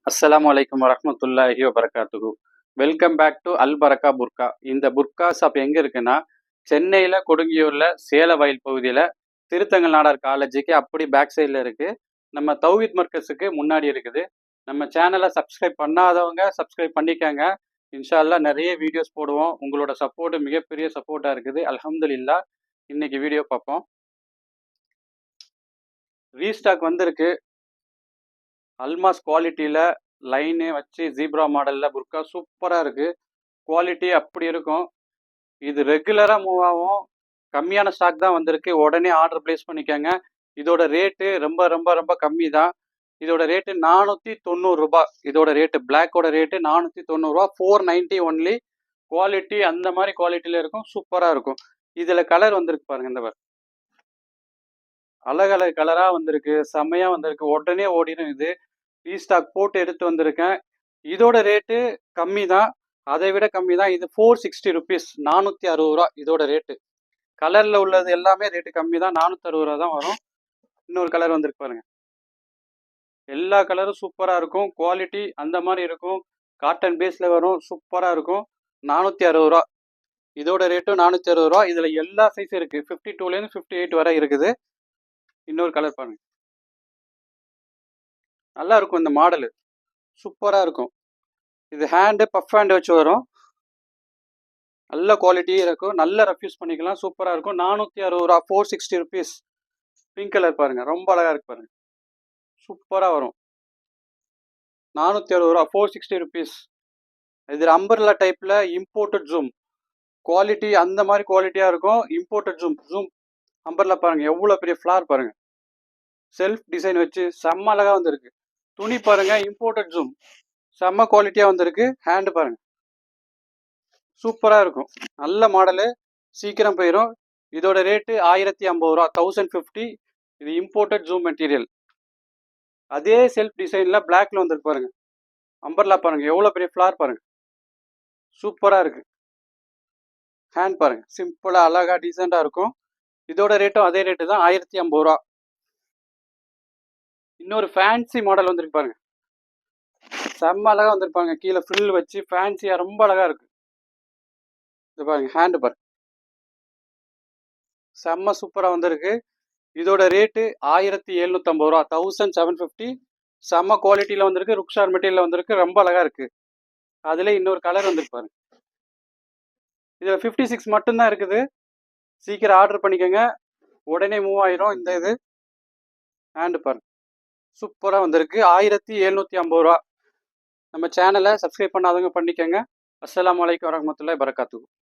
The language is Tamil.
அஸ்ஸலாமு அலைக்கும் வரஹ்மத்துல்லாஹி வபரகாத்துஹு. வெல்கம் பேக் டு அல் பரக்கா புர்கா. இந்த புர்கா ஷாப் எங்க இருக்குன்னா, சென்னையில கொடுங்கியூர்ல சேலவயல் பகுதியில திருத்தங்கல் நாடார் காலேஜுக்கு அப்படி பேக் சைடில் இருக்கு. நம்ம தௌஹீத் மர்கஸுக்கு முன்னாடி இருக்குது. நம்ம சேனலை சப்ஸ்கிரைப் பண்ணாதவங்க சப்ஸ்கிரைப் பண்ணிக்கங்க. இன்ஷா அல்லாஹ் நிறைய வீடியோஸ் போடுவோம். உங்களோட சப்போர்ட் மிகப்பெரிய சப்போர்ட்டா இருக்குது. அல்ஹம்துலில்லாஹ். இன்னைக்கு வீடியோ பார்ப்போம். ரீஸ்டாக் வந்திருக்கு. அல்மாஸ் குவாலிட்டியில லைனே வச்சு ஜீப்ரா மாடல்ல புர்கா சூப்பரா இருக்கு. குவாலிட்டி அப்படி இருக்கும். இது ரெகுலரா மூவ் ஆகும். கம்மியான ஸ்டாக் தான் வந்திருக்கு. உடனே ஆர்டர் பிளேஸ் பண்ணிக்கோங்க. இதோட ரேட்டு ரொம்ப ரொம்ப ரொம்ப கம்மி தான். இதோட ரேட்டு 490 ரூபாய். இதோட ரேட்டு பிளாக்கோட ரேட்டு 490 ரூபா. 490 ஒன்லி. குவாலிட்டி அந்த மாதிரி குவாலிட்டியில இருக்கும். சூப்பரா இருக்கும். இதுல கலர் வந்திருக்கு பாருங்க. இந்த அழகழகு கலரா வந்திருக்கு. செம்மையா வந்திருக்கு. உடனே ஓடிடும். இது ரீஸ்டாக் போட்டு எடுத்து வந்திருக்கேன். இதோட ரேட்டு கம்மி தான். அதை விட கம்மி தான். இது 460 ருபீஸ், 460 ரூபா இதோட ரேட்டு. கலர்ல உள்ளது எல்லாமே ரேட்டு கம்மி தான். 460 ரூபா தான் வரும். இன்னொரு கலர் வந்திருக்கு பாருங்க. எல்லா கலரும் சூப்பரா இருக்கும். குவாலிட்டி அந்த மாதிரி இருக்கும். காட்டன் பேஸ்ல வரும். சூப்பரா இருக்கும். 460 ரூபா. இதோட ரேட்டும் 460 ரூபா. இதுல எல்லா சைஸும் இருக்கு. 52லேருந்து 58 வரை இருக்குது. இன்னொரு கலர் பாருங்க. நல்லா இருக்கும். இந்த மாடலு சூப்பரா இருக்கும். இது ஹேண்டு பஃப் ஹேண்டு வச்சு வரும். நல்ல குவாலிட்டியே இருக்கும். நல்ல ரெஃப்யூஸ் பண்ணிக்கலாம். சூப்பராக இருக்கும். 460 ரூபா. 460 ருபீஸ். பிங்க் கலர் பாருங்க. ரொம்ப அழகா இருக்கு பாருங்க. சூப்பராக வரும். 460 ரூபா. 460 ருபீஸ். இது அம்பர்லா டைப்ல இம்போர்ட்டட் ஜூம். குவாலிட்டி அந்த மாதிரி குவாலிட்டியா இருக்கும். Imported zoom. அம்பர்லா பாருங்க. எவ்வளோ பெரிய ஃபிளார் பாருங்க. செல்ஃப் டிசைன் வச்சு செம்ம அழகா வந்திருக்கு. துணி பாருங்க. Imported zoom. செம்ம குவாலிட்டியா வந்திருக்கு. ஹேண்டு பாருங்க. சூப்பரா இருக்கும். நல்ல மாடலு. சீக்கிரம் போயிடும். இதோட ரேட்டு 1050 ரூபா. 1050. இது இம்போர்ட்டட் ஜூம் மெட்டீரியல். அதே செல்ஃப் டிசைன்ல பிளாக்ல வந்துருக்கு பாருங்க. அம்பர்லா பாருங்க. எவ்வளவு பெரிய ஃபிளார் பாருங்க. சூப்பரா இருக்கு. ஹேண்ட் பாருங்க. சிம்பிளா அழகா டீசெண்டா இருக்கும். இதோட ரேட்டும் அதே ரேட்டு தான். 1050 ரூபா. இன்னொரு ஃபேன்சி மாடல் வந்துருக்கு பாருங்க. செம்ம அழகா வந்திருப்பாங்க. கீழே ஃப்ரில் வச்சு ஃபேன்சியா ரொம்ப அழகா இருக்கு. இது பாருங்க. ஹேண்டு பாருங்க. செம்ம சூப்பரா வந்திருக்கு. இதோட ரேட்டு 1750 ரூபா. 1750. செம்ம குவாலிட்டியில வந்திருக்கு. ருக்ஷார் மெட்டீரியல் வந்திருக்கு. ரொம்ப அழகா இருக்கு. அதுல இன்னொரு கலர் வந்திருக்கு பாருங்க. இதுல 56 மட்டும்தான் இருக்குது. சீக்கிரம் ஆர்டர் பண்ணிக்கோங்க. உடனே மூவ் ஆயிரும். இந்த இது ஹேண்டு பாருங்க. சூப்பரா வந்திருக்கு. 1750 ரூபா. நம்ம சேனலை சப்ஸ்கிரைப் பண்ணாதவங்க பண்ணிக்கோங்க. அஸ்ஸலாமு அலைக்கும் வரஹ்மத்துல்லாஹி வபரகாத்துஹு.